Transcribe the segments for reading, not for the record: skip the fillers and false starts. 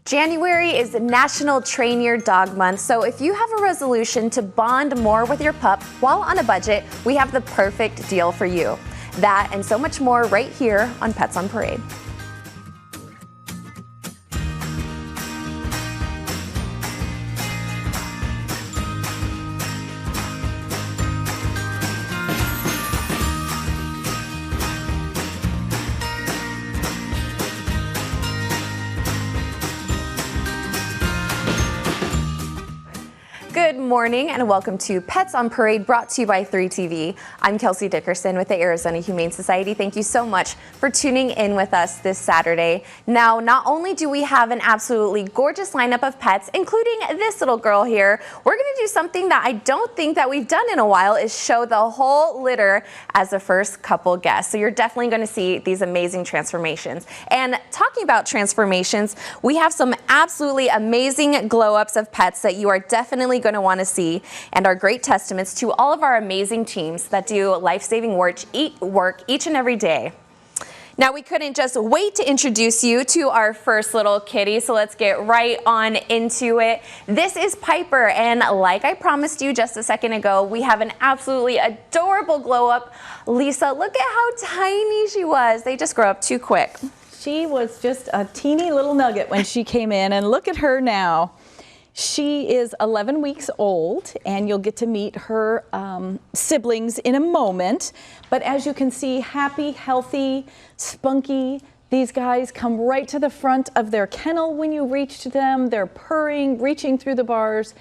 January is National Train Your Dog Month, so if you have a resolution to bond more with your pup while on a budget, we have the perfect deal for you. That and so much more right here on Pets on Parade. Good morning and welcome to Pets on Parade, brought to you by 3TV. I'm Kelsey Dickerson with the Arizona Humane Society. Thank you so much for tuning in with us this Saturday. Now, not only do we have an absolutely gorgeous lineup of pets, including this little girl here, we're going to do something that I don't think that we've done in a while, is show the whole litter as the first couple guests. So you're definitely going to see these amazing transformations. And talking about transformations, we have some absolutely amazing glow-ups of pets that you are definitely going to want to see, and are great testaments to all of our amazing teams that do life-saving work each and every day. Now, we couldn't just wait to introduce you to our first little kitty, so let's get right on into it. This is Piper, and like I promised you just a second ago, we have an absolutely adorable glow-up. Lisa, look at how tiny she was. They just grow up too quick. She was just a teeny little nugget when she came in, and look at her now. She is 11 weeks old, and you'll get to meet her siblings in a moment. But as you can see, happy, healthy, spunky. These guys come right to the front of their kennel when you reach to them. They're purring, reaching through the bars.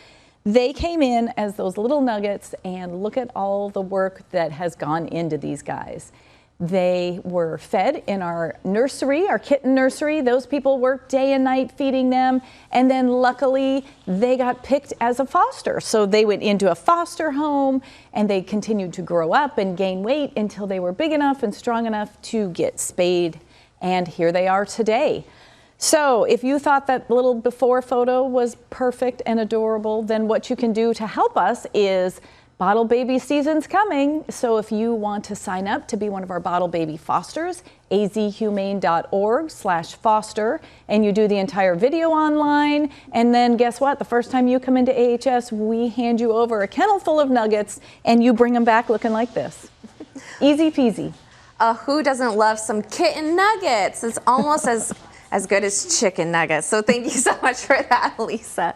They came in as those little nuggets, and look at all the work that has gone into these guys. They were fed in our nursery, our kitten nursery. Those people worked day and night feeding them. And then luckily they got picked as a foster. So they went into a foster home and they continued to grow up and gain weight until they were big enough and strong enough to get spayed. And here they are today. So if you thought that little before photo was perfect and adorable, then what you can do to help us is bottle baby season's coming, so if you want to sign up to be one of our bottle baby fosters, azhumane.org/foster, and you do the entire video online, and then guess what? The first time you come into AHS, we hand you over a kennel full of nuggets, and you bring them back looking like this. Easy peasy. Who doesn't love some kitten nuggets? It's almost as good as chicken nuggets. So thank you so much for that, Lisa.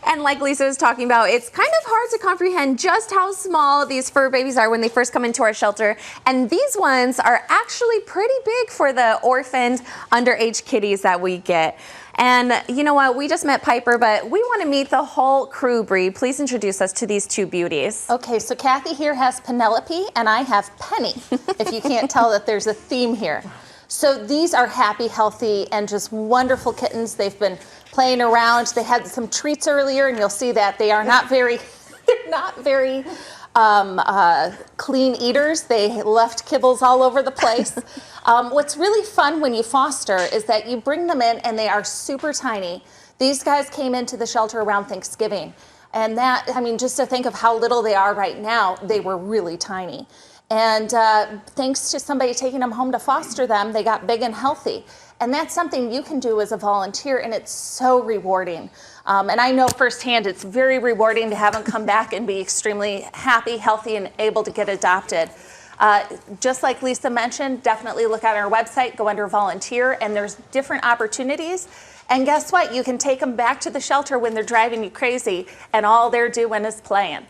And like Lisa was talking about, it's kind of hard to comprehend just how small these fur babies are when they first come into our shelter. And these ones are actually pretty big for the orphaned underage kitties that we get. And you know what, we just met Piper, but we want to meet the whole crew. Brie, please introduce us to these two beauties. Okay, so Kathy here has Penelope and I have Penny, if you can't tell that there's a theme here. So these are happy, healthy, and just wonderful kittens. They've been playing around. They had some treats earlier, and you'll see that they are not very, clean eaters. They left kibbles all over the place. What's really fun when you foster is that you bring them in, and they are super tiny. These guys came into the shelter around Thanksgiving, and that, I mean, just to think of how little they are right now, they were really tiny. And thanks to somebody taking them home to foster them, they got big and healthy. And that's something you can do as a volunteer, and it's so rewarding. And I know firsthand it's very rewarding to have them come back and be extremely happy, healthy, and able to get adopted. Just like Lisa mentioned, definitely look at our website, go under volunteer, and there's different opportunities. And guess what? You can take them back to the shelter when they're driving you crazy, and all they're doing is playing.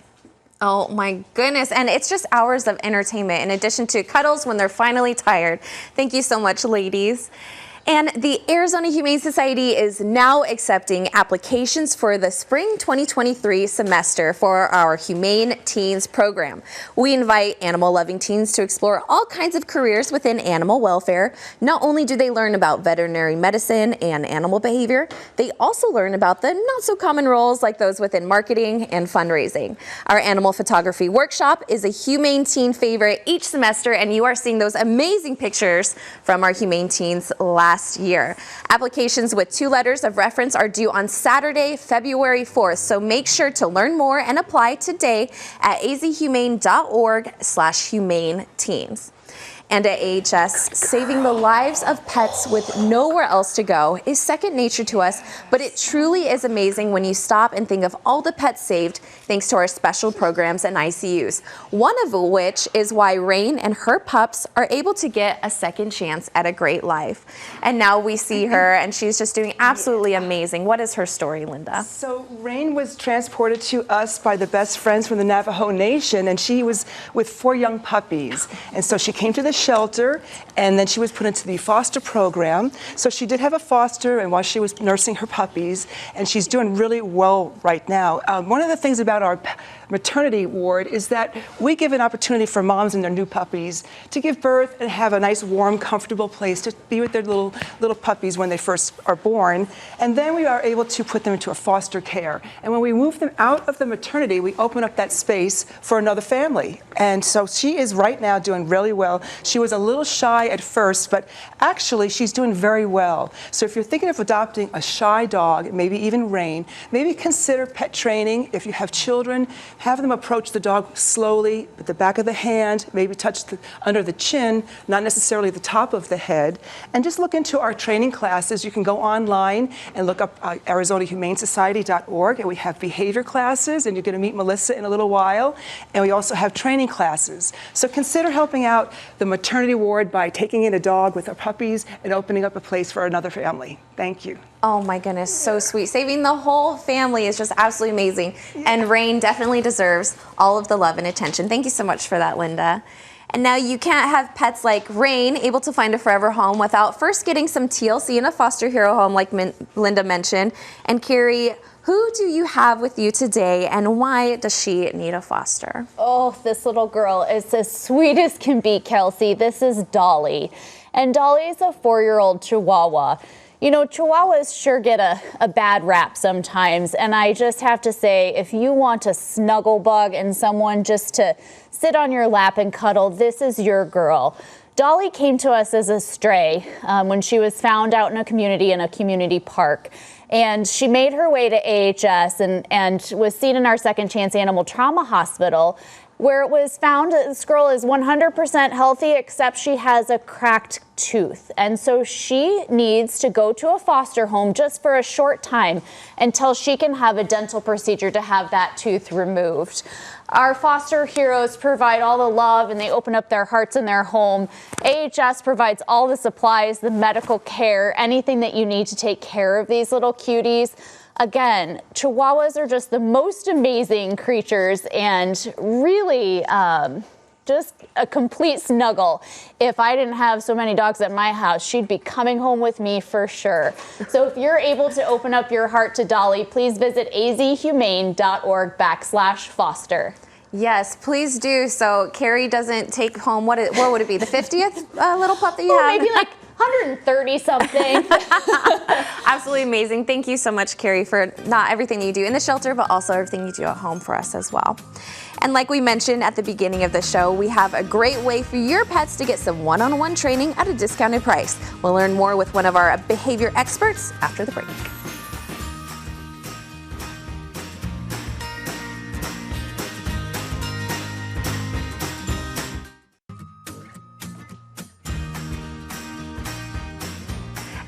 Oh my goodness, and it's just hours of entertainment in addition to cuddles when they're finally tired. Thank you so much, ladies. And the Arizona Humane Society is now accepting applications for the spring 2023 semester for our Humane Teens program. We invite animal-loving teens to explore all kinds of careers within animal welfare. Not only do they learn about veterinary medicine and animal behavior, they also learn about the not-so-common roles like those within marketing and fundraising. Our animal photography workshop is a Humane Teen favorite each semester, and you are seeing those amazing pictures from our Humane Teens last year. Applications with 2 letters of reference are due on Saturday, February 4th, so make sure to learn more and apply today at azhumane.org/humane teens. And at AHS, saving the lives of pets with nowhere else to go is second nature to us, but it truly is amazing when you stop and think of all the pets saved thanks to our special programs and ICUs. One of which is why Rain and her pups are able to get a second chance at a great life. And now we see her, and she's just doing absolutely amazing. What is her story, Linda? So Rain was transported to us by the best friends from the Navajo Nation, and she was with 4 young puppies. And so she came to the shelter, and then she was put into the foster program. So she did have a foster, and while she was nursing her puppies, and she's doing really well right now. One of the things about our maternity ward is that we give an opportunity for moms and their new puppies to give birth and have a nice, warm, comfortable place to be with their little puppies when they first are born. And then we are able to put them into a foster care. And when we move them out of the maternity, we open up that space for another family. And so she is right now doing really well. She was a little shy at first, but actually she's doing very well. So if you're thinking of adopting a shy dog, maybe even Rain, maybe consider pet training. If you have children, have them approach the dog slowly with the back of the hand, maybe touch under the chin, not necessarily the top of the head. And just look into our training classes. You can go online and look up ArizonaHumaneSociety.org, and we have behavior classes, and you're going to meet Melissa in a little while. And we also have training classes. So consider helping out the maternity ward by taking in a dog with our puppies and opening up a place for another family. Thank you. Oh my goodness, so sweet. Saving the whole family is just absolutely amazing. Yeah. And Rain definitely deserves all of the love and attention. Thank you so much for that, Linda. And now you can't have pets like Rain able to find a forever home without first getting some TLC in a foster hero home like Linda mentioned. And Carrie, who do you have with you today, and why does she need a foster? Oh, this little girl is as sweet as can be, Kelsey. This is Dolly. And Dolly is a 4-year-old Chihuahua. You know, Chihuahuas sure get a bad rap sometimes, and I just have to say, if you want a snuggle bug and someone just to sit on your lap and cuddle, this is your girl. Dolly came to us as a stray when she was found out in a community park. And she made her way to AHS and was seen in our Second Chance Animal Trauma Hospital, where it was found that this girl is 100% healthy, except she has a cracked tooth. And so she needs to go to a foster home just for a short time until she can have a dental procedure to have that tooth removed. Our foster heroes provide all the love, and they open up their hearts in their home. AHS provides all the supplies, the medical care, anything that you need to take care of these little cuties. Again, Chihuahuas are just the most amazing creatures, and really just a complete snuggle. If I didn't have so many dogs at my house, she'd be coming home with me for sure. So if you're able to open up your heart to Dolly, please visit azhumane.org/foster. Yes, please do. So Carrie doesn't take home, what would it be, the 50th little pup that you have? Maybe like 130 something. Absolutely amazing. Thank you so much, Carrie, for not everything you do in the shelter, but also everything you do at home for us as well. And like we mentioned at the beginning of the show, we have a great way for your pets to get some one-on-one training at a discounted price. We'll learn more with one of our behavior experts after the break.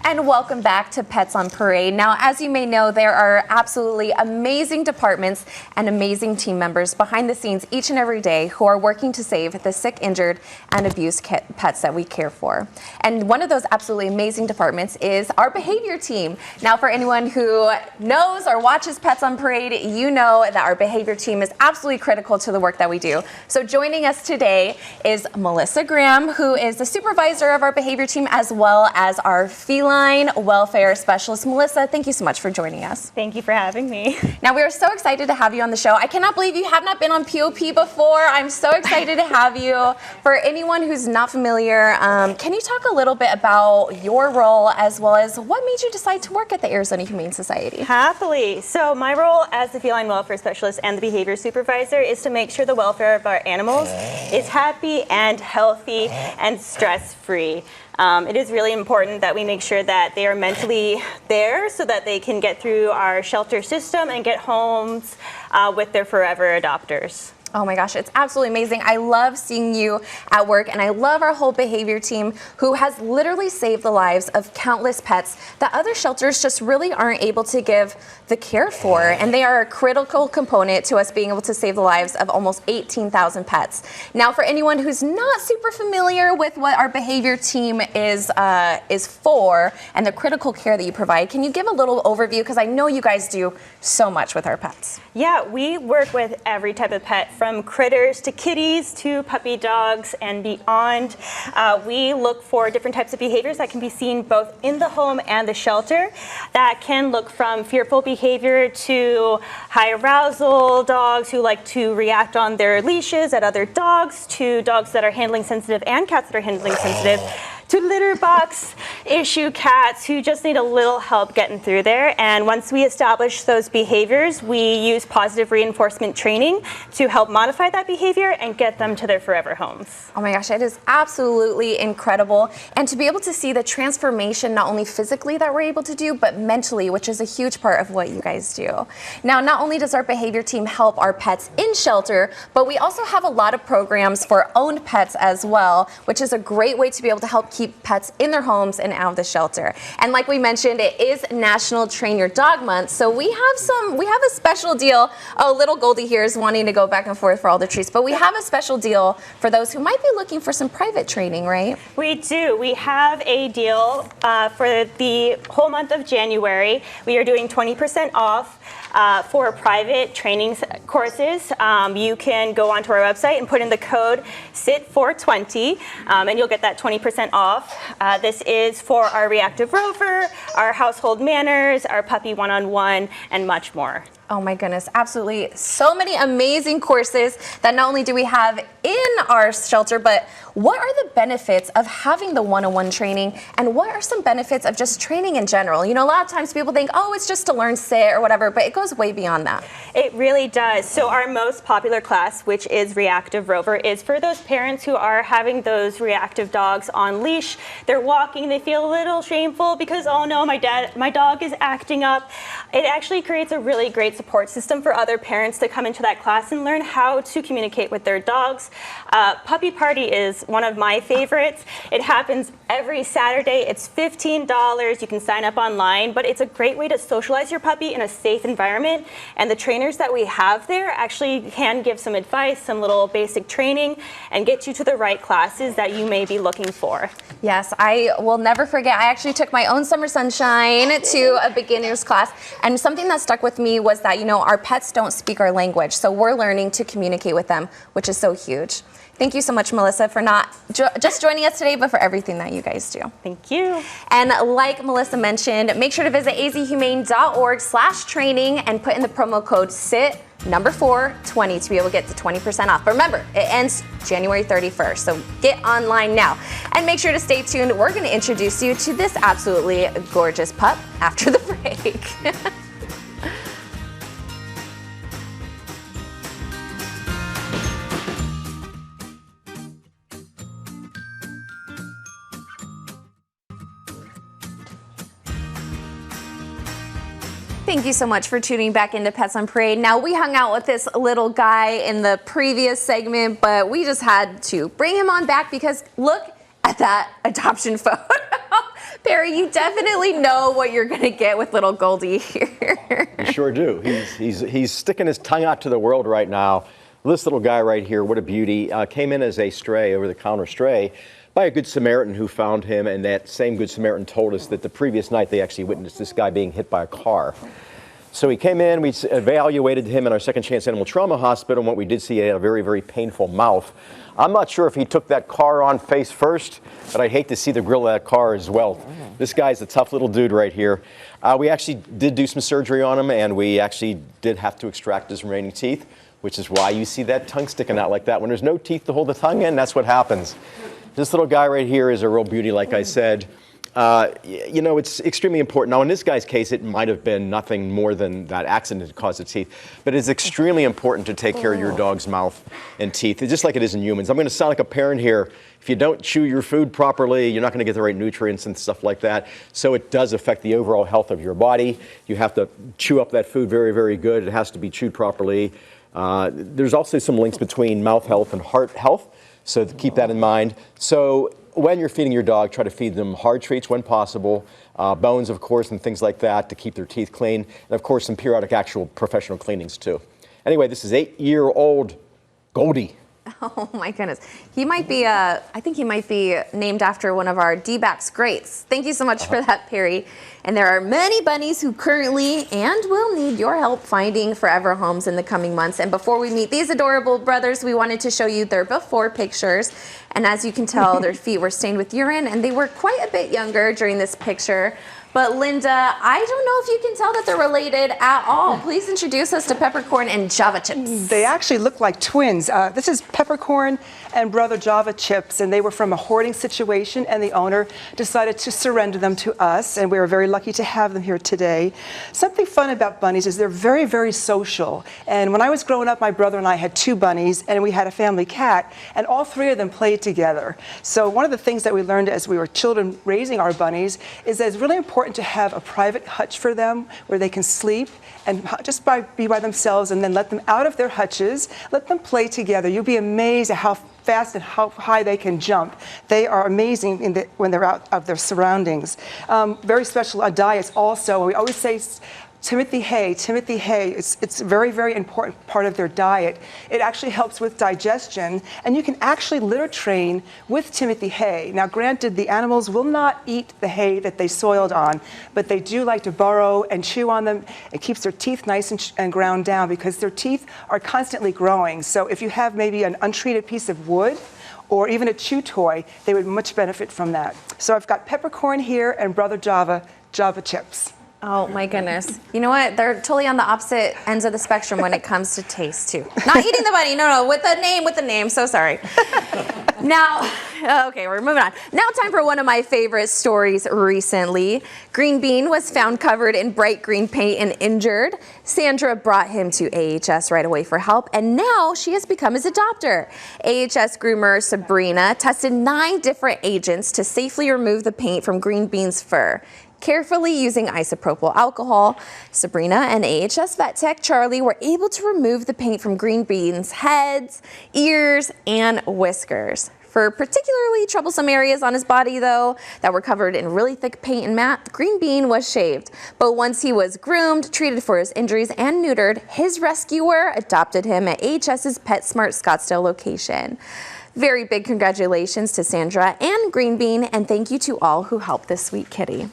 And welcome back to Pets on Parade. Now, as you may know, there are absolutely amazing departments and amazing team members behind the scenes each and every day who are working to save the sick, injured, and abused pets that we care for. And one of those absolutely amazing departments is our behavior team. Now, for anyone who knows or watches Pets on Parade, you know that our behavior team is absolutely critical to the work that we do. So joining us today is Melissa Graham, who is the supervisor of our behavior team, as well as our feline welfare specialist. Melissa, thank you so much for joining us. Thank you for having me. Now, we are so excited to have you on the show. I cannot believe you have not been on POP before. I'm so excited to have you. For anyone who's not familiar, can you talk a little bit about your role as well as what made you decide to work at the Arizona Humane Society? Happily. So my role as the feline welfare specialist and the behavior supervisor is to make sure the welfare of our animals is happy and healthy and stress-free. It is really important that we make sure that they are mentally there so that they can get through our shelter system and get homes with their forever adopters. Oh my gosh, it's absolutely amazing. I love seeing you at work, and I love our whole behavior team who has literally saved the lives of countless pets that other shelters just really aren't able to give the care for. And they are a critical component to us being able to save the lives of almost 18,000 pets. Now, for anyone who's not super familiar with what our behavior team is for and the critical care that you provide, can you give a little overview? Because I know you guys do so much with our pets. Yeah, we work with every type of pet, from critters to kitties to puppy dogs and beyond. We look for different types of behaviors that can be seen both in the home and the shelter. That can look from fearful behavior to high arousal dogs who like to react on their leashes at other dogs, to dogs that are handling sensitive and cats that are handling sensitive, to litter box issue cats who just need a little help getting through there. And once we establish those behaviors, we use positive reinforcement training to help modify that behavior and get them to their forever homes. Oh my gosh, it is absolutely incredible. And to be able to see the transformation, not only physically that we're able to do, but mentally, which is a huge part of what you guys do. Now, not only does our behavior team help our pets in shelter, but we also have a lot of programs for owned pets as well, which is a great way to be able to help keep pets in their homes and out of the shelter. And like we mentioned, it is National Train Your Dog Month, so we have a special deal. Oh, little Goldie here is wanting to go back and forth for all the treats, but we have a special deal for those who might be looking for some private training, right? We do. We have a deal for the whole month of January. We are doing 20% off for private training courses. You can go onto our website and put in the code SIT420, and you'll get that 20% off. This is for our reactive rover, our household manners, our puppy one-on-one, and much more. Oh my goodness, absolutely. So many amazing courses that not only do we have in our shelter, but what are the benefits of having the one-on-one training, and what are some benefits of just training in general? You know, a lot of times people think, oh, it's just to learn sit or whatever, but it goes way beyond that. It really does. So our most popular class, which is Reactive Rover, is for those parents who are having those reactive dogs on leash. They're walking, they feel a little shameful because, oh no, my dog is acting up. It actually creates a really great support system for other parents to come into that class and learn how to communicate with their dogs. Puppy Party is one of my favorites. It happens every Saturday. It's $15. You can sign up online, but it's a great way to socialize your puppy in a safe environment. And the trainers that we have there actually can give some advice, some little basic training, and get you to the right classes that you may be looking for. Yes, I will never forget. I actually took my own Summer Sunshine to a beginner's class, and something that stuck with me was that, you know, our pets don't speak our language, so we're learning to communicate with them, which is so huge. Thank you so much, Melissa, for not just joining us today, but for everything that you guys do. Thank you. And like Melissa mentioned, make sure to visit azhumane.org/training and put in the promo code SIT420 to be able to get to 20% off. But remember, it ends January 31st, so get online now. And make sure to stay tuned. We're going to introduce you to this absolutely gorgeous pup after the break. Thank you so much for tuning back into Pets on Parade. Now, we hung out with this little guy in the previous segment, but we just had to bring him on back because look at that adoption photo. Perry, you definitely know what you're going to get with little Goldie here. You sure do. He's sticking his tongue out to the world right now. This little guy right here, what a beauty, came in as a stray, over-the-counter stray, by a Good Samaritan who found him, and that same Good Samaritan told us that the previous night they actually witnessed this guy being hit by a car. So he came in, we evaluated him in our Second Chance Animal Trauma Hospital, and what we did see, he had a very, very painful mouth. I'm not sure if he took that car on face first, but I'd hate to see the grill of that car as well. This guy's a tough little dude right here. We actually did do some surgery on him, and we actually did have to extract his remaining teeth, which is why you see that tongue sticking out like that. When there's no teeth to hold the tongue in, that's what happens. This little guy right here is a real beauty, like I said. You know, it's extremely important. Now, in this guy's case, it might have been nothing more than that accident that caused the teeth, but it's extremely important to take care of your dog's mouth and teeth, just like it is in humans. I'm going to sound like a parent here. If you don't chew your food properly, you're not going to get the right nutrients and stuff like that. So it does affect the overall health of your body. You have to chew up that food very, very good. It has to be chewed properly. There's also some links between mouth health and heart health, so keep that in mind. So when you're feeding your dog, try to feed them hard treats when possible, bones, of course, and things like that to keep their teeth clean, and of course some periodic actual professional cleanings too. Anyway, this is 8-year-old Goldie. Oh my goodness. He might be, I think he might be named after one of our D-backs greats. Thank you so much for that, Perry. And there are many bunnies who currently and will need your help finding forever homes in the coming months. And before we meet these adorable brothers, we wanted to show you their before pictures. And as you can tell, their feet were stained with urine and they were quite a bit younger during this picture. But Linda, I don't know if you can tell that they're related at all. Please introduce us to Peppercorn and Java Chips. They actually look like twins. This is Peppercorn and brother Java Chips, and they were from a hoarding situation, and the owner decided to surrender them to us, and we were very lucky to have them here today. Something fun about bunnies is they're very, very social. And when I was growing up, my brother and I had 2 bunnies, and we had a family cat, and all 3 of them played together. So one of the things that we learned as we were children raising our bunnies is that it's really important to have a private hutch for them where they can sleep and just be by themselves, and then let them out of their hutches, let them play together. You'll be amazed at how fast and how high they can jump. They are amazing when they're out of their surroundings. Very special diets also. We always say Timothy hay. It's a very, very important part of their diet. It actually helps with digestion, and you can actually litter train with Timothy hay. Now, granted, the animals will not eat the hay that they soiled on, but they do like to burrow and chew on them. It keeps their teeth nice and ground down because their teeth are constantly growing. So if you have maybe an untreated piece of wood or even a chew toy, they would much benefit from that. So I've got Peppercorn here and brother Java Chips. Oh my goodness. You know what? They're totally on the opposite ends of the spectrum when it comes to taste too. Not eating the bunny, no, with the name, so sorry. Now, okay, we're moving on. Now time for one of my favorite stories recently. Green Bean was found covered in bright green paint and injured. Sandra brought him to AHS right away for help, and now she has become his adopter. AHS groomer Sabrina tested 9 different agents to safely remove the paint from Green Bean's fur. Carefully using isopropyl alcohol, Sabrina and AHS vet tech Charlie were able to remove the paint from Green Bean's heads, ears, and whiskers. For particularly troublesome areas on his body, though, that were covered in really thick paint and mat, Green Bean was shaved. But once he was groomed, treated for his injuries, and neutered, his rescuer adopted him at AHS's PetSmart Scottsdale location. Very big congratulations to Sandra and Green Bean, and thank you to all who helped this sweet kitty.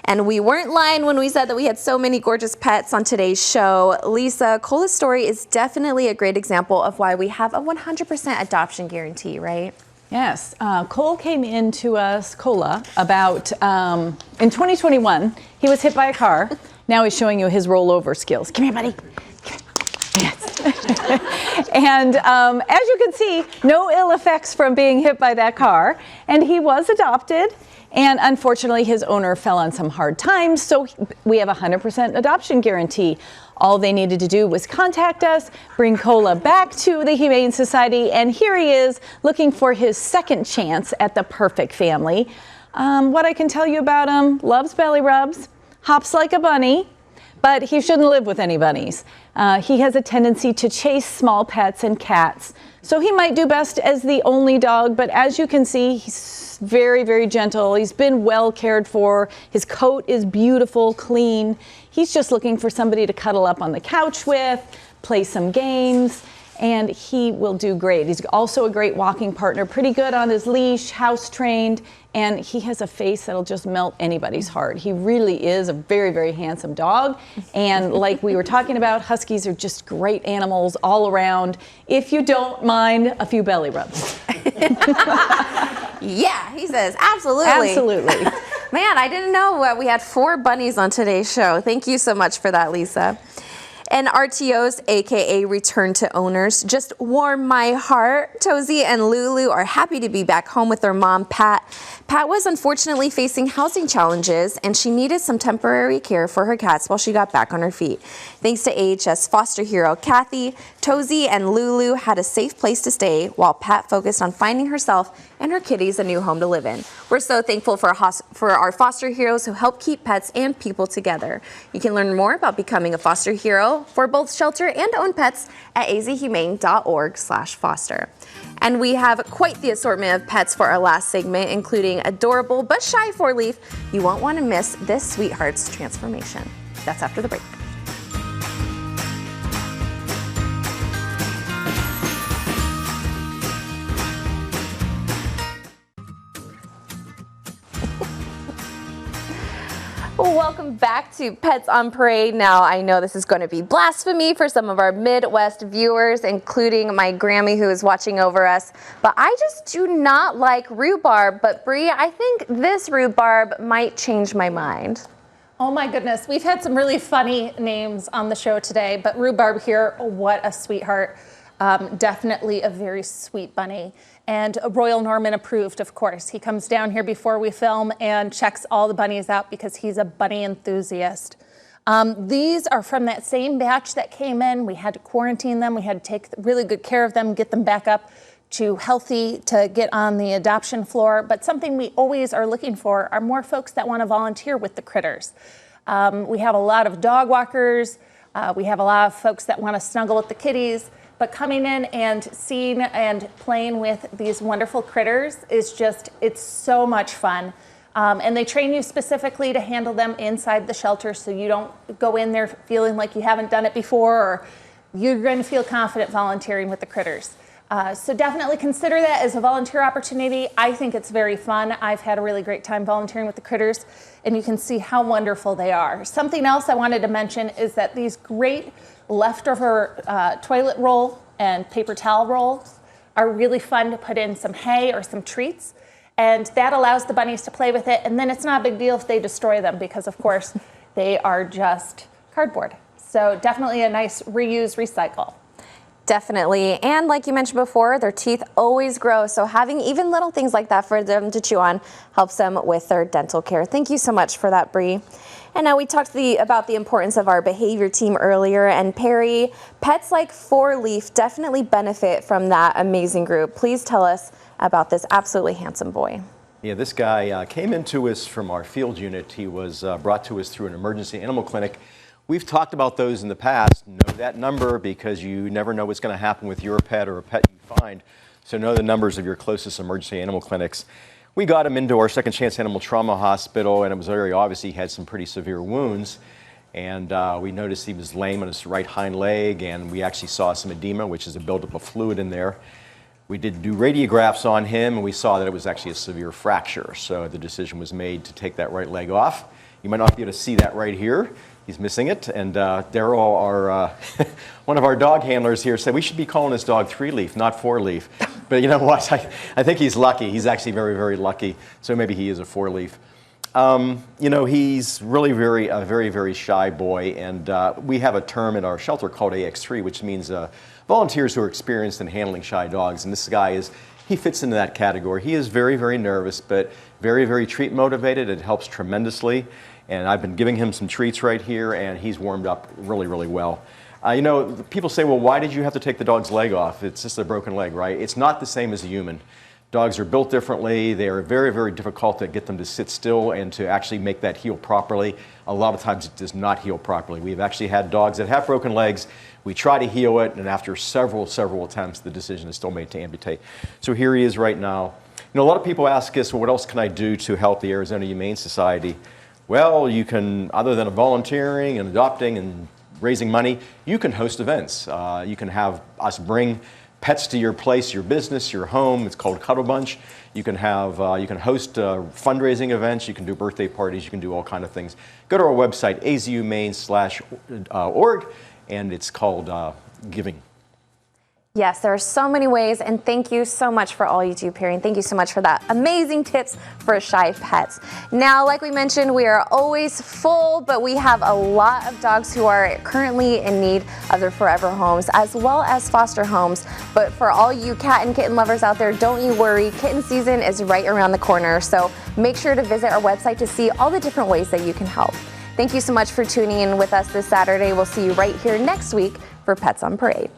And we weren't lying when we said that we had so many gorgeous pets on today's show. Lisa, Cola's story is definitely a great example of why we have a 100% adoption guarantee, right? Yes, Cole came into us, Cola, about in 2021. He was hit by a car. Now he's showing you his rollover skills. Come here, buddy. Yes. And as you can see, no ill effects from being hit by that car. And he was adopted. And unfortunately, his owner fell on some hard times, so we have a 100% adoption guarantee. All they needed to do was contact us, bring Cola back to the Humane Society, and here he is looking for his second chance at the perfect family. What I can tell you about him, loves belly rubs, hops like a bunny, but he shouldn't live with any bunnies. He has a tendency to chase small pets and cats, so he might do best as the only dog, but as you can see, he's very, very gentle. He's been well cared for. His coat is beautiful, clean. He's just looking for somebody to cuddle up on the couch with, play some games, and he will do great. He's also a great walking partner, pretty good on his leash, house trained, and he has a face that'll just melt anybody's heart. He really is a very, very handsome dog. And like we were talking about, Huskies are just great animals all around, if you don't mind a few belly rubs. Yeah, he says, absolutely. Absolutely. Man, I didn't know we had 4 bunnies on today's show. Thank you so much for that, Lisa. And RTOs, aka Return to Owners, just warm my heart. Tozy and Lulu are happy to be back home with their mom, Pat. Pat was unfortunately facing housing challenges, and she needed some temporary care for her cats while she got back on her feet. Thanks to AHS foster hero Kathy, Tozy and Lulu had a safe place to stay while Pat focused on finding herself and her kitties a new home to live in. We're so thankful for our foster heroes who help keep pets and people together. You can learn more about becoming a foster hero info for both shelter and own pets at azhumane.org/foster. And we have quite the assortment of pets for our last segment, including adorable but shy four-leaf. You won't want to miss this sweetheart's transformation. That's after the break. Welcome back to Pets on Parade. Now, I know this is going to be blasphemy for some of our Midwest viewers, including my Grammy who is watching over us, but I just do not like rhubarb. But Brie, I think this rhubarb might change my mind. Oh my goodness, we've had some really funny names on the show today, but Rhubarb here, what a sweetheart. Definitely a very sweet bunny. And Royal Norman approved, of course. He comes down here before we film and checks all the bunnies out because he's a bunny enthusiast. These are from that same batch that came in. We had to quarantine them. We had to take really good care of them, get them back up to healthy to get on the adoption floor. But something we always are looking for are more folks that want to volunteer with the critters. We have a lot of dog walkers. We have a lot of folks that want to snuggle with the kitties. But coming in and seeing and playing with these wonderful critters is just, it's so much fun. And they train you specifically to handle them inside the shelter so you don't go in there feeling like you haven't done it before, or you're going to feel confident volunteering with the critters. So definitely consider that as a volunteer opportunity. I think it's very fun. I've had a really great time volunteering with the critters, and you can see how wonderful they are. Something else I wanted to mention is that these great leftover toilet roll and paper towel rolls are really fun to put in some hay or some treats, and that allows the bunnies to play with it, and then it's not a big deal if they destroy them because, of course, they are just cardboard. So definitely a nice reuse, recycle. Definitely. And like you mentioned before, their teeth always grow. So having even little things like that for them to chew on helps them with their dental care. Thank you so much for that, Brie. And now we talked about the importance of our behavior team earlier. And Perry, pets like Four Leaf definitely benefit from that amazing group. Please tell us about this absolutely handsome boy. Yeah, this guy came into us from our field unit. He was brought to us through an emergency animal clinic. We've talked about those in the past. Know that number because you never know what's going to happen with your pet or a pet you find. So know the numbers of your closest emergency animal clinics. We got him into our Second Chance Animal Trauma Hospital, and it was very obvious he had some pretty severe wounds. And we noticed he was lame on his right hind leg, and we actually saw some edema, which is a buildup of fluid in there. We did do radiographs on him, and we saw that it was actually a severe fracture. So the decision was made to take that right leg off. You might not be able to see that right here. He's missing it, and Daryl, our one of our dog handlers here, said we should be calling this dog Three Leaf, not Four Leaf. But you know what? I think he's lucky. He's actually very, very lucky. So maybe he is a Four Leaf. You know, he's really a very, very shy boy, and we have a term in our shelter called AX3, which means volunteers who are experienced in handling shy dogs. And this guy he fits into that category. He is very, very nervous, but very, very treat motivated. It helps tremendously. And I've been giving him some treats right here, and he's warmed up really, really well. You know, people say, well, why did you have to take the dog's leg off? It's just a broken leg, right? It's not the same as a human. Dogs are built differently. They are very, very difficult to get them to sit still and to actually make that heal properly. A lot of times it does not heal properly. We've actually had dogs that have broken legs. We try to heal it, and after several attempts, the decision is still made to amputate. So here he is right now. You know, a lot of people ask us, well, what else can I do to help the Arizona Humane Society? Well, you can, other than volunteering and adopting and raising money, you can host events. You can have us bring pets to your place, your business, your home. It's called Cuddle Bunch. You can host fundraising events. You can do birthday parties. You can do all kinds of things. Go to our website, azhumane.org, and it's called Giving. Yes, there are so many ways, and thank you so much for all you do, Perry, and thank you so much for that amazing tips for shy pets. Now, like we mentioned, we are always full, but we have a lot of dogs who are currently in need of their forever homes, as well as foster homes. But for all you cat and kitten lovers out there, don't you worry, kitten season is right around the corner, so make sure to visit our website to see all the different ways that you can help. Thank you so much for tuning in with us this Saturday. We'll see you right here next week for Pets on Parade.